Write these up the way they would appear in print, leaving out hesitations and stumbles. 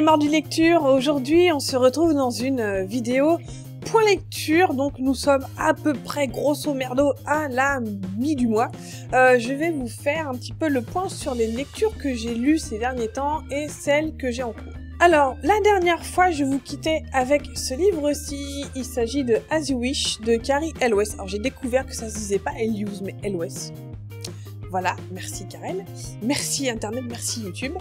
les mardis lecture, aujourd'hui on se retrouve dans une vidéo point lecture, donc nous sommes à peu près grosso merdo à la mi du mois. Je vais vous faire un petit peu le point sur les lectures que j'ai lues ces derniers temps et celles que j'ai en cours. Alors, la dernière fois, je vous quittais avec ce livre-ci. Il s'agit de As You Wish de Cary Elwes. Alors, j'ai découvert que ça se disait pas Elwes, mais Elwes. Voilà, merci Karen, merci Internet, merci YouTube.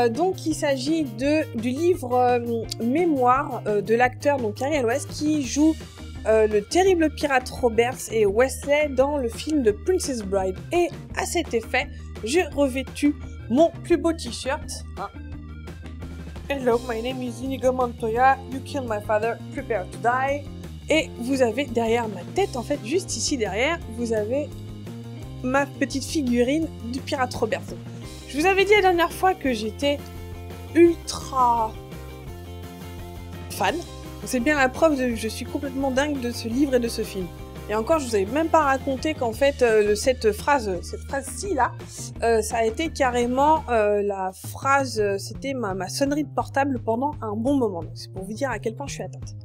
Donc il s'agit du livre mémoire de l'acteur donc Cary Elwes qui joue le terrible pirate Roberts et Wesley dans le film de Princess Bride. Et à cet effet, j'ai revêtu mon plus beau t-shirt. Hello, my name is Inigo Montoya, you killed my father, prepare to die. Et vous avez derrière ma tête, en fait, juste ici derrière, vous avez ma petite figurine du pirate Robert. Je vous avais dit la dernière fois que j'étais ultra fan. C'est bien la preuve que je suis complètement dingue de ce livre et de ce film. Et encore, je vous avais même pas raconté qu'en fait, cette phrase-ci là, ça a été carrément la phrase, c'était ma sonnerie de portable pendant un bon moment. C'est pour vous dire à quel point je suis atteinte.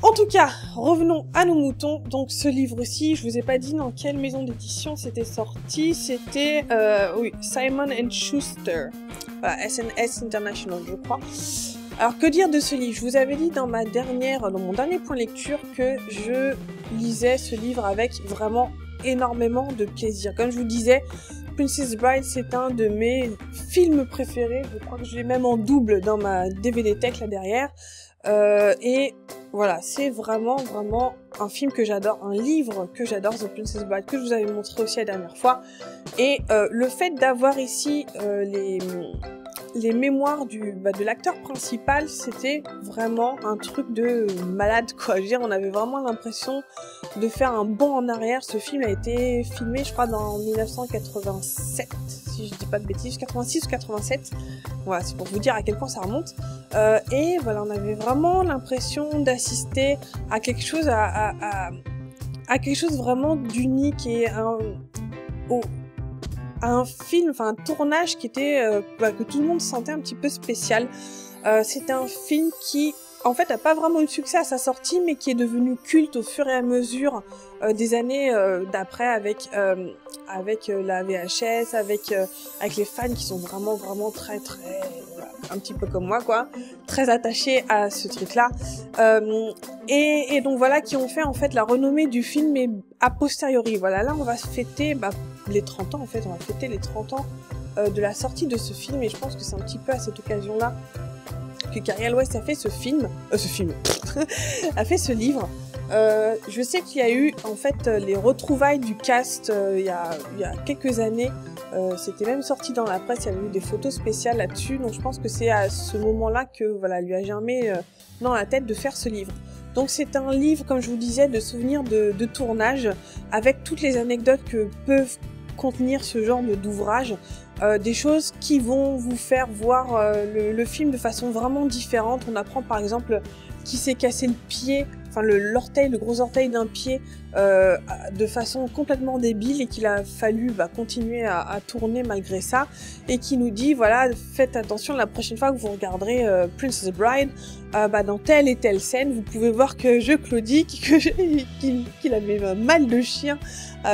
En tout cas, revenons à nos moutons. Donc ce livre-ci, je vous ai pas dit dans quelle maison d'édition c'était sorti. C'était oui, Simon & Schuster, voilà, SNS International, je crois. Alors que dire de ce livre? Je vous avais dit dans mon dernier point lecture que je lisais ce livre avec vraiment énormément de plaisir. Comme je vous disais, Princess Bride, c'est un de mes films préférés. Je crois que je l'ai même en double dans ma DVD Tech là derrière. Et voilà, c'est vraiment un film que j'adore, un livre que j'adore, The Princess Bride, que je vous avais montré aussi la dernière fois. Et le fait d'avoir ici les mémoires de l'acteur principal, c'était vraiment un truc de malade, quoi. Je veux dire, on avait vraiment l'impression de faire un bond en arrière. Ce film a été filmé, je crois, dans 1987, si je dis pas de bêtises, 86 ou 87. Voilà, c'est pour vous dire à quel point ça remonte. Et voilà, on avait vraiment l'impression d'assister à quelque chose, à quelque chose vraiment d'unique et un film, enfin un tournage qui était que tout le monde sentait un petit peu spécial. C'était un film qui, en fait, n'a pas vraiment eu de succès à sa sortie, mais qui est devenu culte au fur et à mesure des années d'après, avec la VHS, avec les fans qui sont vraiment très un petit peu comme moi, quoi, très attachés à ce truc-là. Et donc voilà, qui ont fait en fait la renommée du film, mais a posteriori. Voilà, là on va fêter les 30 ans, en fait, on va fêter les 30 ans de la sortie de ce film, et je pense que c'est un petit peu à cette occasion-là que Cary Elwes a fait ce film, a fait ce livre. Je sais qu'il y a eu en fait les retrouvailles du cast il y a quelques années. C'était même sorti dans la presse, il y avait eu des photos spéciales là-dessus, donc je pense que c'est à ce moment-là que voilà, lui a germé dans la tête de faire ce livre. Donc c'est un livre, comme je vous disais, de souvenirs de tournage, avec toutes les anecdotes que peuvent contenir ce genre d'ouvrage, des choses qui vont vous faire voir le film de façon vraiment différente. On apprend par exemple qui s'est cassé le pied, enfin le gros orteil d'un pied de façon complètement débile, et qu'il a fallu continuer à tourner malgré ça, et qui nous dit voilà, faites attention la prochaine fois que vous regarderez Princess Bride, dans telle et telle scène, vous pouvez voir que Claudie, qu'il avait mal de chien,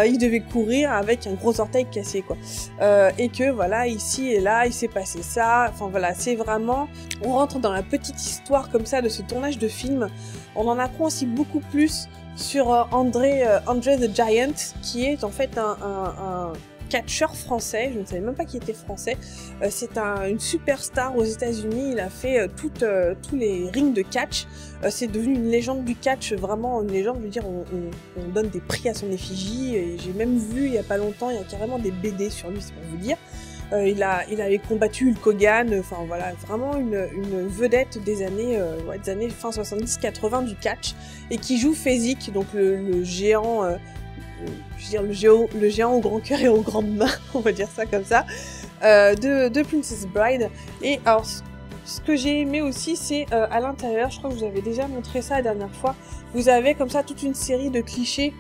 il devait courir avec un gros orteil cassé, quoi. Et que voilà, ici et là, il s'est passé ça. Enfin voilà, c'est vraiment, on rentre dans la petite histoire comme ça de ce tournage de film. On en apprend aussi beaucoup plus sur André the Giant, qui est en fait un catcheur français. Je ne savais même pas qu'il était français. C'est une superstar aux États-Unis. Il a fait tous les rings de catch. C'est devenu une légende du catch, vraiment une légende. Je veux dire, on donne des prix à son effigie. Et j'ai même vu il y a pas longtemps, il y a carrément des BD sur lui, c'est pour vous dire. Il avait combattu Hulk Hogan, enfin voilà, vraiment une vedette des années fin 70-80 du catch, et qui joue Fezzik, donc le géant, je veux dire le géant au grand cœur et aux grandes mains, on va dire ça comme ça, de Princess Bride. Et alors, ce que j'ai aimé aussi, c'est à l'intérieur, je crois que je vous avais déjà montré ça la dernière fois, vous avez comme ça toute une série de clichés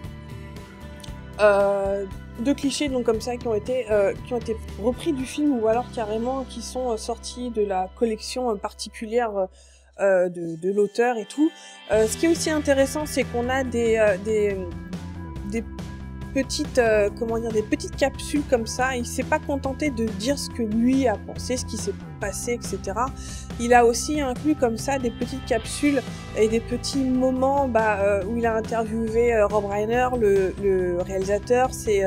de clichés donc comme ça qui ont été repris du film ou alors carrément qui sont sortis de la collection particulière de l'auteur et tout. Ce qui est aussi intéressant, c'est qu'on a des petites des petites capsules comme ça. Il s'est pas contenté de dire ce que lui a pensé, ce qui s'est passé, etc. Il a aussi inclus comme ça des petites capsules et des petits moments où il a interviewé Rob Reiner, le réalisateur, ses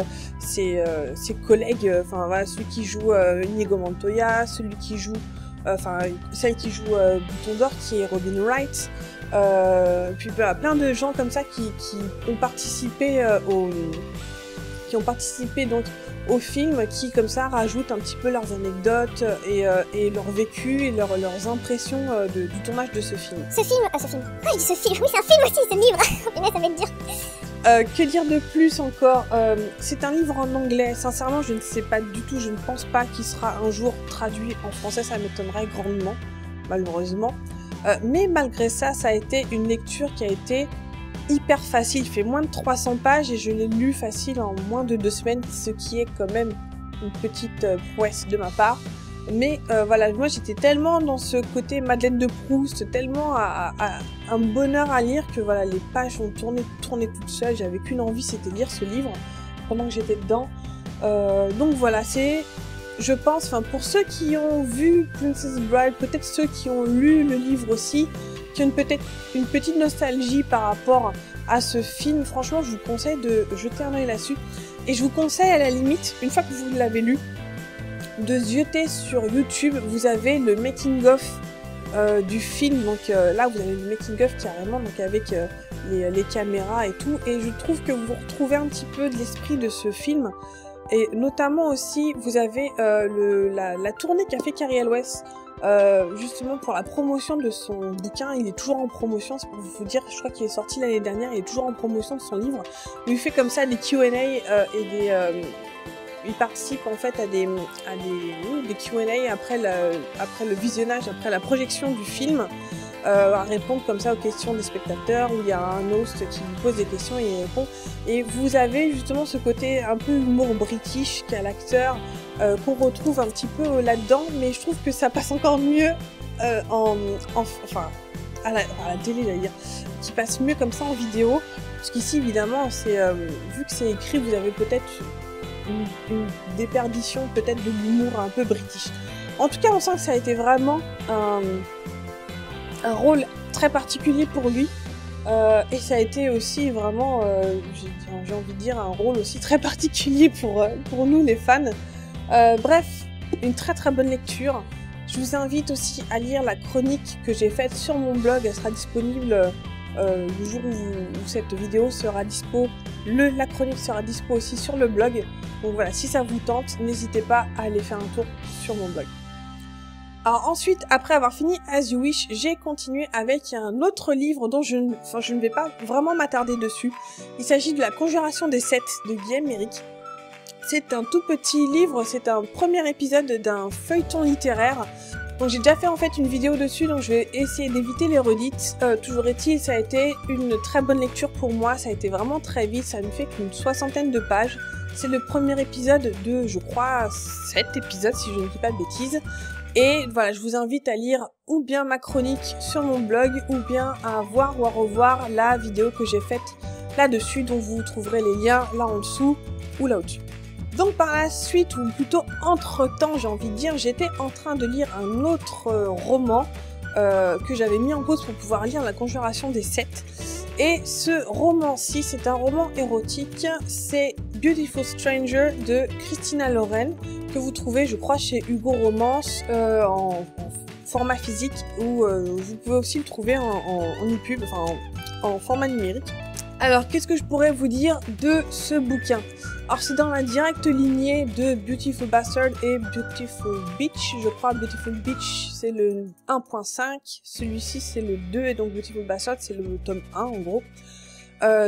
collègues, enfin voilà, celui qui joue Inigo Montoya, celui qui joue celle qui joue Bouton d'Or, qui est Robin Wright, puis plein de gens comme ça qui ont participé donc au film, qui comme ça rajoutent un petit peu leurs anecdotes et leur vécu et leurs impressions du tournage de ce film. Ce film. Pourquoi je dis ce film? Oui, c'est un film aussi, ce livre. Ça va être dur. Que dire de plus encore? C'est un livre en anglais. Sincèrement, je ne sais pas du tout. Je ne pense pas qu'il sera un jour traduit en français. Ça m'étonnerait grandement, malheureusement. Mais malgré ça, ça a été une lecture qui a été hyper facile. Il fait moins de 300 pages et je l'ai lu facile en moins de 2 semaines, ce qui est quand même une petite prouesse de ma part. Mais voilà, moi j'étais tellement dans ce côté Madeleine de Proust, tellement un bonheur à lire que voilà, les pages ont tourné toutes seules. J'avais qu'une envie, c'était de lire ce livre pendant que j'étais dedans. Donc voilà, c'est, je pense, enfin pour ceux qui ont vu Princess Bride, peut-être ceux qui ont lu le livre aussi, qui ont peut-être une petite nostalgie par rapport à ce film, franchement je vous conseille de jeter un œil là-dessus. Et je vous conseille à la limite, une fois que vous l'avez lu, de zioter sur YouTube. Vous avez le making of du film, donc là vous avez le making of carrément, donc avec les caméras et tout, et je trouve que vous retrouvez un petit peu de l'esprit de ce film, et notamment aussi vous avez la tournée qu'a fait Cary Elwes justement pour la promotion de son bouquin. Il est toujours en promotion, c'est pour vous dire, je crois qu'il est sorti l'année dernière, il est toujours en promotion de son livre, où il fait comme ça des Q&A et il participe en fait à des Q&A après le visionnage, après la projection du film, à répondre comme ça aux questions des spectateurs, où il y a un host qui lui pose des questions et il répond. Et vous avez justement ce côté un peu humour british qu'a l'acteur, qu'on retrouve un petit peu là-dedans, mais je trouve que ça passe encore mieux à la télé, j'allais dire, qui passe mieux comme ça en vidéo, parce qu'ici évidemment c'est vu que c'est écrit, vous avez peut-être une déperdition peut-être de l'humour un peu british. En tout cas, on sent que ça a été vraiment un rôle très particulier pour lui, et ça a été aussi vraiment, j'ai envie de dire, un rôle aussi très particulier pour nous les fans. Bref, une très très bonne lecture. Je vous invite aussi à lire la chronique que j'ai faite sur mon blog. Elle sera disponible le jour où cette vidéo sera dispo. La chronique sera dispo aussi sur le blog. Donc voilà, si ça vous tente, n'hésitez pas à aller faire un tour sur mon blog. Alors ensuite, après avoir fini As You Wish, j'ai continué avec un autre livre dont je ne vais pas vraiment m'attarder dessus. Il s'agit de La Conjuration des Sept de Guillaume Méric. C'est un tout petit livre, c'est un premier épisode d'un feuilleton littéraire. Donc j'ai déjà fait en fait une vidéo dessus, donc je vais essayer d'éviter les redites. Toujours est-il, ça a été une très bonne lecture pour moi, ça a été vraiment très vite, ça ne fait qu'une 60aine de pages. C'est le premier épisode de, je crois, 7 épisodes si je ne dis pas de bêtises. Et voilà, je vous invite à lire ou bien ma chronique sur mon blog, ou bien à voir ou à revoir la vidéo que j'ai faite là-dessus, dont vous trouverez les liens là en dessous ou là au-dessus. Donc par la suite, ou plutôt entre-temps j'ai envie de dire, j'étais en train de lire un autre roman que j'avais mis en pause pour pouvoir lire La Conjuration des Sept. Et ce roman-ci, c'est un roman érotique, c'est Beautiful Stranger de Christina Lauren, que vous trouvez, je crois, chez Hugo Romance en format physique, ou vous pouvez aussi le trouver en e-pub, enfin en format numérique. Alors, qu'est-ce que je pourrais vous dire de ce bouquin? Alors, c'est dans la directe lignée de Beautiful Bastard et Beautiful Beach. Je crois Beautiful Beach, c'est le 1.5. Celui-ci, c'est le 2. Et donc, Beautiful Bastard, c'est le tome 1, en gros.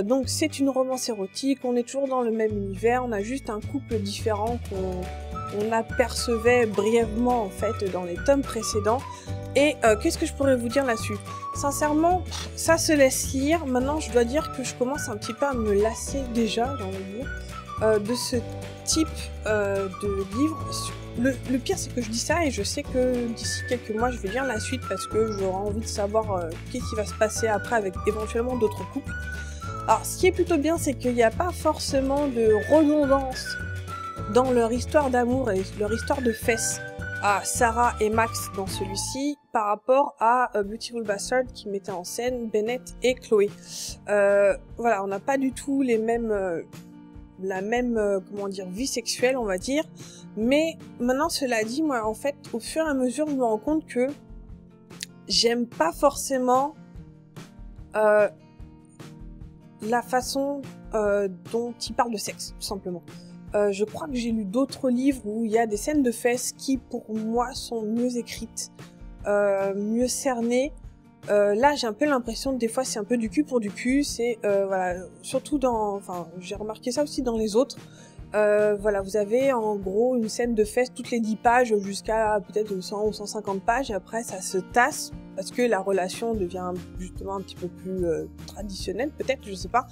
Donc, c'est une romance érotique. On est toujours dans le même univers. On a juste un couple différent qu'on apercevait brièvement, en fait, dans les tomes précédents. Et qu'est-ce que je pourrais vous dire là-dessus? Sincèrement, ça se laisse lire. Maintenant, je dois dire que je commence un petit peu à me lasser déjà, j'ai envie de dire. de ce type de livre. Le pire, c'est que je dis ça et je sais que d'ici quelques mois, je vais lire la suite parce que j'aurai envie de savoir qu'est-ce qui va se passer après avec éventuellement d'autres couples. Alors, ce qui est plutôt bien, c'est qu'il n'y a pas forcément de redondance dans leur histoire d'amour et leur histoire de fesses à Sarah et Max dans celui-ci par rapport à Beautiful Bastard qui mettait en scène Bennett et Chloé. Voilà, on n'a pas du tout les mêmes, la même, comment dire, vie sexuelle, on va dire. Mais maintenant, cela dit, moi, en fait, au fur et à mesure, je me rends compte que j'aime pas forcément la façon dont il parle de sexe, tout simplement. Je crois que j'ai lu d'autres livres où il y a des scènes de fesses qui, pour moi, sont mieux écrites, mieux cernées. Là, j'ai un peu l'impression que des fois, c'est un peu du cul pour du cul. C'est voilà, surtout dans, enfin, j'ai remarqué ça aussi dans les autres. Voilà, vous avez en gros une scène de fesses toutes les 10 pages jusqu'à peut-être 100 ou 150 pages et après ça se tasse parce que la relation devient justement un petit peu plus traditionnelle peut-être, je sais pas.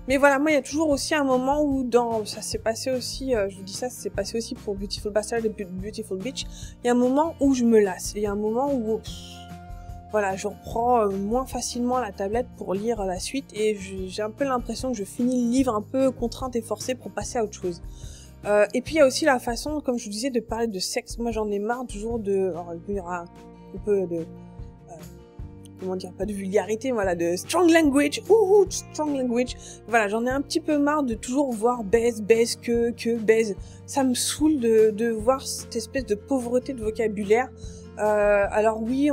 Mais voilà, moi il y a toujours aussi un moment où ça s'est passé aussi, je vous dis ça s'est passé aussi pour Beautiful Bastard et Beautiful Bitch, il y a un moment où je me lasse, il y a un moment où voilà, je reprends moins facilement la tablette pour lire la suite et j'ai un peu l'impression que je finis le livre un peu contrainte et forcée pour passer à autre chose. Et puis il y a aussi la façon, comme je vous disais, de parler de sexe. Moi j'en ai marre toujours de... Alors, il y aura un peu de... comment dire, pas de vulgarité, voilà, de strong language, strong language. Voilà, j'en ai un petit peu marre de toujours voir baise, que baise. Ça me saoule de voir cette espèce de pauvreté de vocabulaire. Alors oui,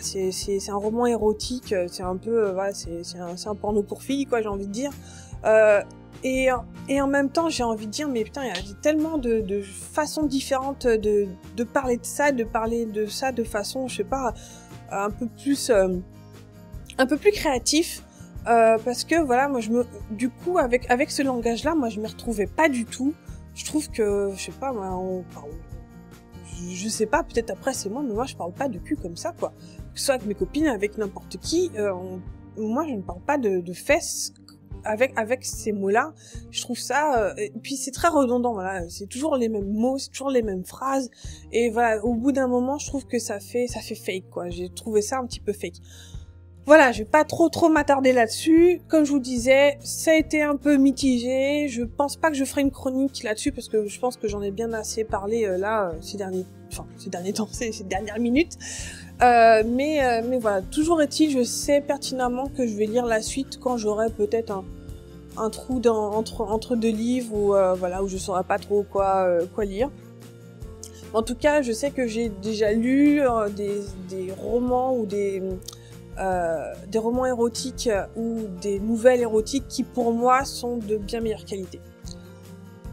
c'est un roman érotique, c'est un peu, voilà, c'est un porno pour filles, quoi, j'ai envie de dire. Et en même temps, j'ai envie de dire, mais putain, il y a tellement de façons différentes de parler de ça, de façon, je sais pas, un peu plus créatif. Parce que voilà, moi du coup, avec ce langage-là, moi je m'y retrouvais pas du tout. Je trouve que, je sais pas, moi, je sais pas, peut-être après c'est moi, mais moi je parle pas de cul comme ça, quoi. Que ce soit avec mes copines, avec n'importe qui, moi je ne parle pas de fesses avec ces mots-là. Je trouve ça, et puis c'est très redondant, voilà, c'est toujours les mêmes mots, c'est toujours les mêmes phrases, et voilà, au bout d'un moment, je trouve que ça fait fake, quoi. J'ai trouvé ça un petit peu fake. Voilà, je vais pas trop m'attarder là-dessus. Comme je vous disais, ça a été un peu mitigé. Je pense pas que je ferai une chronique là-dessus parce que je pense que j'en ai bien assez parlé ces derniers temps, ces dernières minutes. Mais voilà, toujours est-il, je sais pertinemment que je vais lire la suite quand j'aurai peut-être un trou entre deux livres ou voilà, où je saurai pas trop quoi lire. En tout cas, je sais que j'ai déjà lu des romans ou des romans érotiques ou des nouvelles érotiques qui pour moi sont de bien meilleure qualité.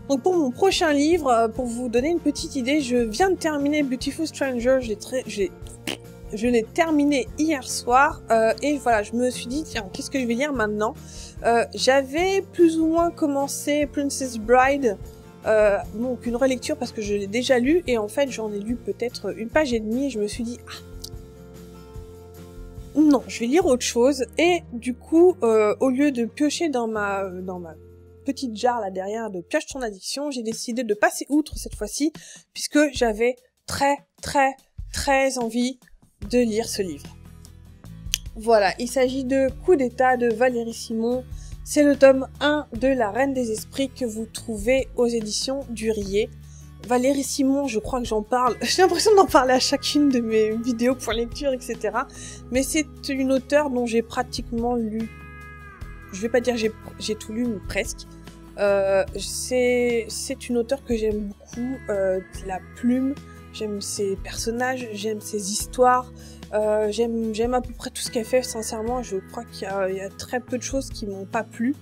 Donc pour mon prochain livre, pour vous donner une petite idée, je viens de terminer Beautiful Stranger, je l'ai terminé hier soir et voilà, je me suis dit tiens, qu'est-ce que je vais lire maintenant. J'avais plus ou moins commencé Princess Bride, donc une relecture parce que je l'ai déjà lu et en fait j'en ai lu peut-être une page et demie et je me suis dit non, je vais lire autre chose et du coup, au lieu de piocher dans ma petite jarre là derrière de Pioche ton addiction, j'ai décidé de passer outre cette fois-ci puisque j'avais très envie de lire ce livre. Voilà, il s'agit de Coup d'état de Valérie Simon. C'est le tome 1 de La Reine des Esprits que vous trouvez aux éditions du Riet. Valérie Simon, je crois que j'en parle, j'ai l'impression d'en parler à chacune de mes vidéos pour lecture, etc. Mais c'est une auteure dont j'ai pratiquement lu, je vais pas dire j'ai tout lu, mais presque. C'est une auteure que j'aime beaucoup, la plume, j'aime ses personnages, j'aime ses histoires, j'aime à peu près tout ce qu'elle fait, sincèrement, je crois qu'il y a très peu de choses qui m'ont pas plu.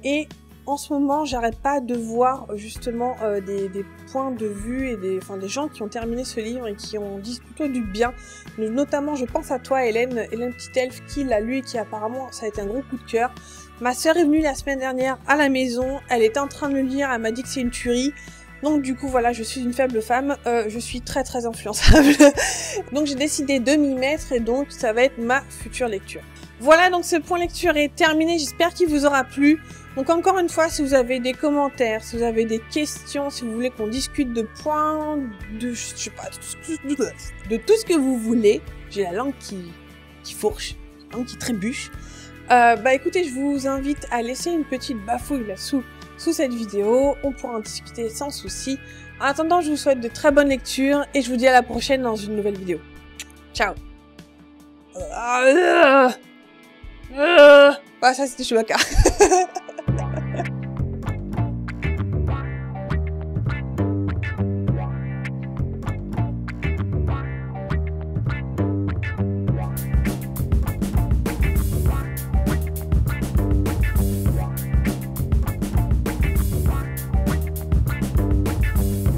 Et en ce moment, j'arrête pas de voir justement des points de vue et des gens qui ont terminé ce livre et qui ont dit plutôt du bien. Notamment, je pense à toi, Hélène Petite Elfe, qui l'a lu et qui apparemment, ça a été un gros coup de cœur. Ma sœur est venue la semaine dernière à la maison, elle était en train de le lire, elle m'a dit que c'est une tuerie. Donc du coup voilà, je suis une faible femme, je suis très influençable. Donc j'ai décidé de m'y mettre et donc ça va être ma future lecture. Voilà, donc ce point lecture est terminé, j'espère qu'il vous aura plu. Donc encore une fois, si vous avez des commentaires, si vous avez des questions, si vous voulez qu'on discute de points, de je sais pas, de tout ce que vous voulez, j'ai la langue qui fourche, la langue qui trébuche. Bah écoutez, je vous invite à laisser une petite bafouille là sous cette vidéo, on pourra en discuter sans souci. En attendant, je vous souhaite de très bonnes lectures et je vous dis à la prochaine dans une nouvelle vidéo. Ciao. Ah, ça c'était Chewbacca.